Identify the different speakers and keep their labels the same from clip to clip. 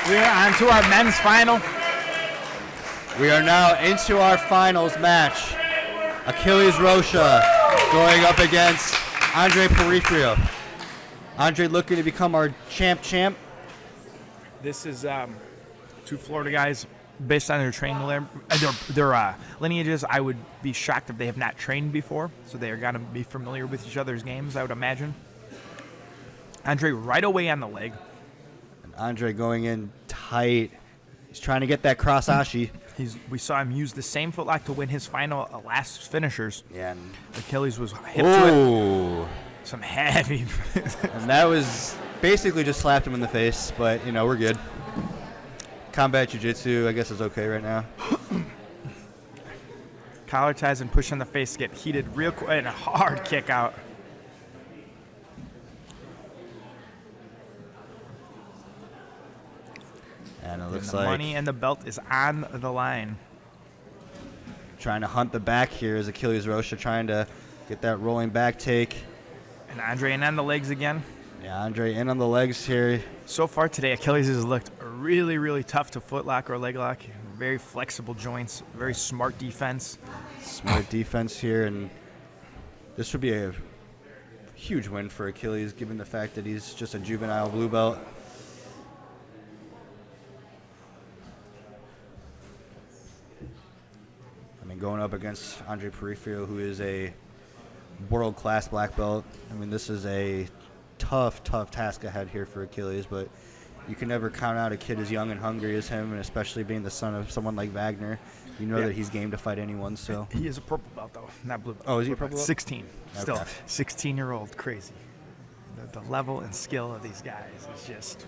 Speaker 1: We're on to our men's final.
Speaker 2: We are now into our finals match. Achilles Rocha going up against Andre Porfirio. Andre looking to become our champ.
Speaker 1: This is two Florida guys. Based on their training, their lineages, I would be shocked if they have not trained before. So they are going to be familiar with each other's games, I would imagine. Andre right away on the leg.
Speaker 2: And Andre going in tight. He's trying to get that cross ashi.
Speaker 1: We saw him use the same footlock to win his final last finishers.
Speaker 2: Yeah.
Speaker 1: Achilles was hip to it. Some heavy.
Speaker 2: And that was basically just slapped him in the face, but, we're good. Combat jiu-jitsu, I guess, is okay right now.
Speaker 1: Collar ties and push on the face get heated real quick and a hard kick out.
Speaker 2: And it looks
Speaker 1: the
Speaker 2: like
Speaker 1: money and the belt is on the line.
Speaker 2: Trying to hunt the back here is Achilles Rocha, trying to get that rolling back take.
Speaker 1: And Andre in on the legs again.
Speaker 2: Yeah, Andre in on the legs here.
Speaker 1: So far today, Achilles has looked really, really tough to footlock or leg lock. Very flexible joints, very smart defense.
Speaker 2: Smart defense here, and this would be a huge win for Achilles, given the fact that he's just a juvenile blue belt. I mean, going up against Andre Porfirio, who is a world-class black belt. I mean, this is a tough task ahead here for Achilles, but you can never count out a kid as young and hungry as him, and especially being the son of someone like Wagner. You know that he's game to fight anyone. So
Speaker 1: he is a purple belt, though, not blue belt.
Speaker 2: Oh, is he a purple belt?
Speaker 1: 16.
Speaker 2: Okay.
Speaker 1: Still, 16-year-old, crazy. The level and skill of these guys is just...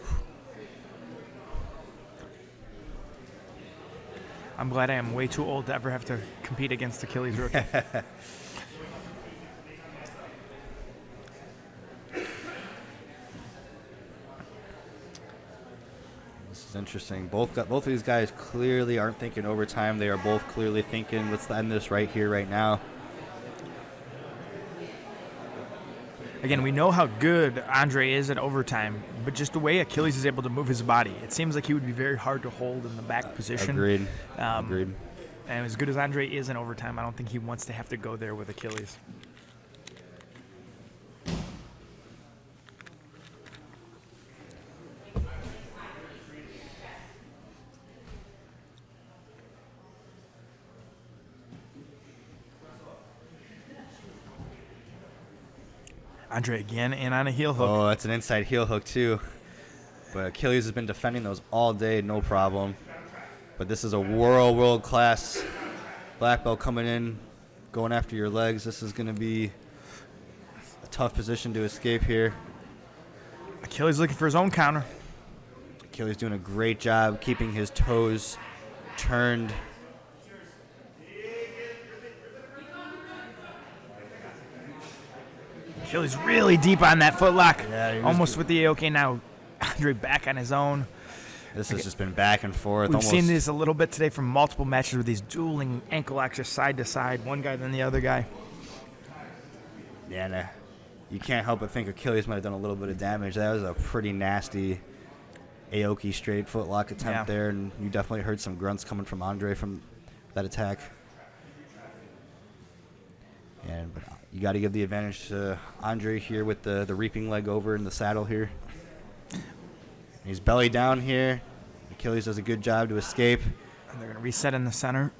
Speaker 1: I'm glad I am way too old to ever have to compete against Achilles Rocha.
Speaker 2: This is interesting. Both of these guys clearly aren't thinking overtime. They are both clearly thinking, let's end this right here, right now.
Speaker 1: Again, we know how good Andre is at overtime, but just the way Achilles is able to move his body, it seems like he would be very hard to hold in the back position.
Speaker 2: Agreed.
Speaker 1: And as good as Andre is in overtime, I don't think he wants to have to go there with Achilles. Andre again in on a heel hook.
Speaker 2: Oh, that's an inside heel hook too. But Achilles has been defending those all day, no problem. But this is a world-class black belt coming in, going after your legs. This is going to be a tough position to escape here.
Speaker 1: Achilles looking for his own counter.
Speaker 2: Achilles doing a great job keeping his toes turned.
Speaker 1: Achilles really deep on that footlock.
Speaker 2: Yeah,
Speaker 1: almost with the okay now. Andre back on his own.
Speaker 2: This has just been back and forth.
Speaker 1: We've seen this a little bit today from multiple matches with these dueling ankle locks just side to side, one guy then the other guy.
Speaker 2: Yeah, nah, you can't help but think Achilles might have done a little bit of damage. That was a pretty nasty Aoki straight footlock attempt there, and you definitely heard some grunts coming from Andre from that attack. But you got to give the advantage to Andre here with the reaping leg over in the saddle here. He's belly down here. Achilles does a good job to escape.
Speaker 1: And they're going to reset in the center.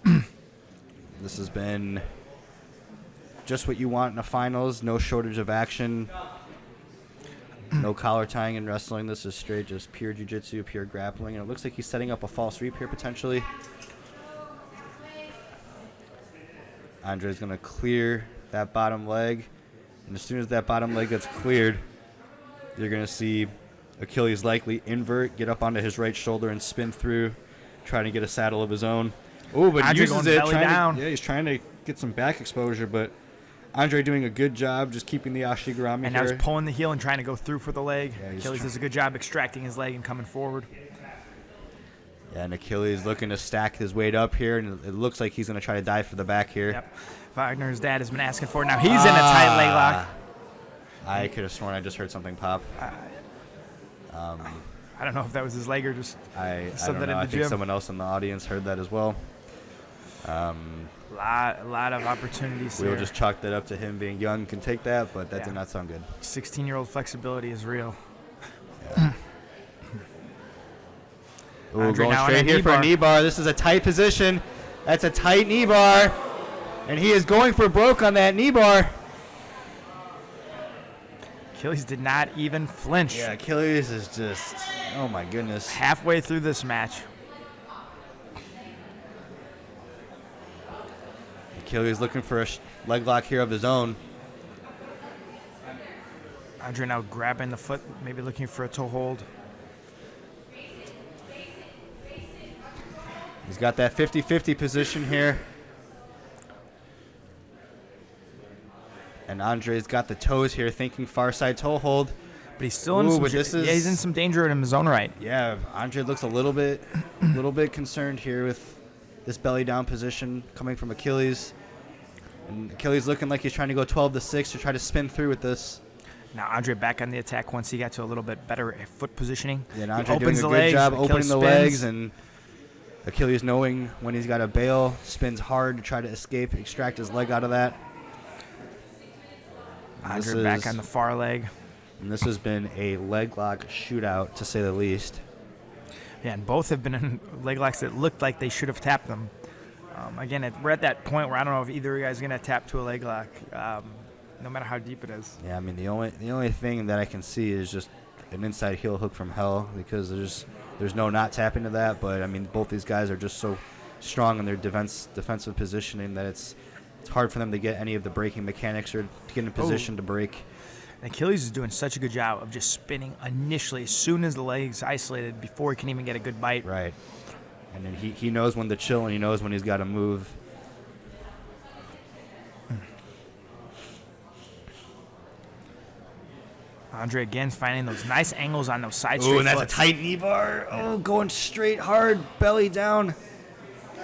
Speaker 2: This has been just what you want in the finals. No shortage of action. No collar tying in wrestling. This is straight just pure jiu-jitsu, pure grappling. And it looks like he's setting up a false reap here potentially. Andre's going to clear that bottom leg. And as soon as that bottom leg gets cleared, you're going to see Achilles likely invert, get up onto his right shoulder and spin through, trying to get a saddle of his own. Oh, but he uses it. He's trying to get some back exposure, but Andre doing a good job just keeping the Ashigurami
Speaker 1: and now he's pulling the heel and trying to go through for the leg. Yeah, Achilles does a good job extracting his leg and coming forward.
Speaker 2: Yeah, and Achilles looking to stack his weight up here, and it looks like he's going to try to dive for the back here.
Speaker 1: Yep. Wagner's dad has been asking for it. Now he's in a tight leg lock.
Speaker 2: I could have sworn I just heard something pop.
Speaker 1: I don't know if that was his leg or just
Speaker 2: I
Speaker 1: said
Speaker 2: don't
Speaker 1: that
Speaker 2: know.
Speaker 1: in
Speaker 2: I
Speaker 1: the
Speaker 2: think
Speaker 1: gym.
Speaker 2: someone else in the audience heard that as well.
Speaker 1: Lot of opportunities
Speaker 2: We'll
Speaker 1: there.
Speaker 2: just chalk that up to him being young, can take that, but that
Speaker 1: Yeah.
Speaker 2: did not sound good.
Speaker 1: 16-year-old flexibility is real.
Speaker 2: Ooh,
Speaker 1: Andre
Speaker 2: going
Speaker 1: now on
Speaker 2: straight
Speaker 1: a
Speaker 2: here
Speaker 1: knee
Speaker 2: for a
Speaker 1: bar.
Speaker 2: knee bar. This is a tight position. That's a tight knee bar. And he is going for broke on that knee bar.
Speaker 1: Achilles did not even flinch.
Speaker 2: Yeah, Achilles is just, oh my goodness.
Speaker 1: Halfway through this match.
Speaker 2: Achilles looking for a leg lock here of his own.
Speaker 1: Andre now grabbing the foot, maybe looking for a toe hold.
Speaker 2: He's got that 50-50 position here. And Andre's got the toes here, thinking far side toe hold.
Speaker 1: But he's still in
Speaker 2: Ooh,
Speaker 1: some,
Speaker 2: but this
Speaker 1: he's in
Speaker 2: is-
Speaker 1: some danger in his own right.
Speaker 2: Yeah, Andre looks a little bit concerned here with this belly down position coming from Achilles. And Achilles looking like he's trying to go 12-6 to try to spin through with this.
Speaker 1: Now Andre back on the attack once he got to a little bit better foot positioning.
Speaker 2: Yeah, and
Speaker 1: He
Speaker 2: Andre doing
Speaker 1: opens
Speaker 2: a
Speaker 1: the
Speaker 2: good
Speaker 1: legs,
Speaker 2: job
Speaker 1: Achilles
Speaker 2: opening the
Speaker 1: spins.
Speaker 2: legs, and Achilles knowing when he's got to bail, spins hard to try to escape, extract his leg out of that. And
Speaker 1: Andre back on the far leg.
Speaker 2: And this has been a leg lock shootout, to say the least.
Speaker 1: Yeah, and both have been in leg locks that looked like they should have tapped them. Again, we're at that point where I don't know if either of you guys are going to tap to a leg lock, no matter how deep it is.
Speaker 2: Yeah, I mean, the only thing that I can see is just an inside heel hook from hell, because there's no not tapping to that. But I mean, both these guys are just so strong in their defensive positioning that it's hard for them to get any of the breaking mechanics or to get in a position to break.
Speaker 1: And Achilles is doing such a good job of just spinning initially as soon as the leg's isolated before he can even get a good bite.
Speaker 2: Right. And then he knows when to chill, and he knows when he's got to move.
Speaker 1: Andre again finding those nice angles on those side
Speaker 2: Ooh,
Speaker 1: straight
Speaker 2: and that's
Speaker 1: foots.
Speaker 2: a tight knee bar. Oh, going straight hard, belly down.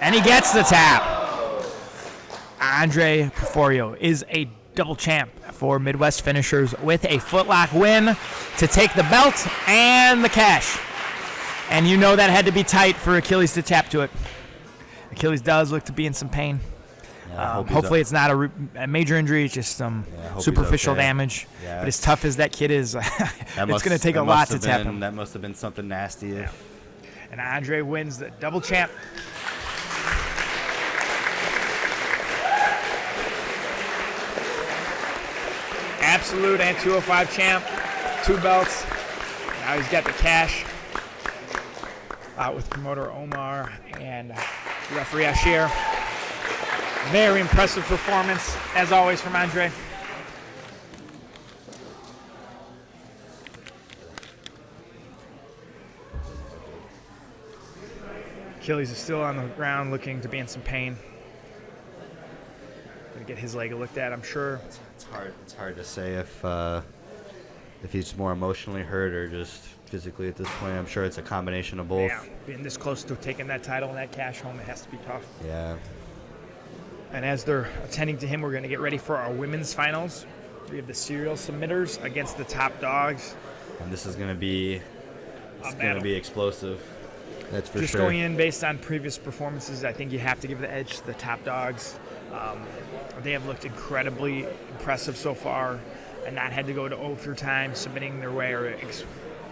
Speaker 1: And he gets the tap. Andre Porfirio is a double champ for Midwest Finishers with a footlock win to take the belt and the cash. And you know that had to be tight for Achilles to tap to it. Achilles does look to be in some pain.
Speaker 2: Yeah, I hope he's
Speaker 1: Hopefully
Speaker 2: up.
Speaker 1: it's not a major injury, it's just some
Speaker 2: I hope he's
Speaker 1: superficial
Speaker 2: okay.
Speaker 1: damage.
Speaker 2: Yeah.
Speaker 1: But as tough as that kid is, it's
Speaker 2: That
Speaker 1: going to take a
Speaker 2: that
Speaker 1: lot
Speaker 2: must
Speaker 1: to
Speaker 2: have
Speaker 1: tap
Speaker 2: been-
Speaker 1: him.
Speaker 2: That must have been something nasty.
Speaker 1: And Andre wins the double champ. Absolute and 205 champ, 2 belts. Now he's got the cash with promoter Omar and referee Ashir. Very impressive performance, as always, from Andre. Achilles is still on the ground looking to be in some pain. Gonna get his leg looked at, I'm sure.
Speaker 2: It's hard to say if he's more emotionally hurt or just physically at this point. I'm sure it's a combination of both.
Speaker 1: Yeah, being this close to taking that title and that cash home, it has to be tough.
Speaker 2: Yeah.
Speaker 1: And as they're attending to him, we're going to get ready for our women's finals. We have the serial submitters against the top dogs.
Speaker 2: And this is going to be
Speaker 1: battle.
Speaker 2: explosive. That's for
Speaker 1: Just
Speaker 2: sure.
Speaker 1: going in based on previous performances, I think you have to give the edge to the top dogs. They have looked incredibly impressive so far and not had to go to overtime submitting their way or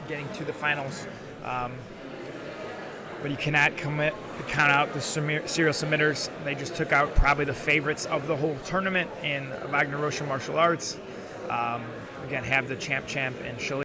Speaker 1: getting to the finals. But you cannot count out the serial submitters. They just took out probably the favorites of the whole tournament in Wagner Rocha Martial Arts. Again, have the champ and Shilly.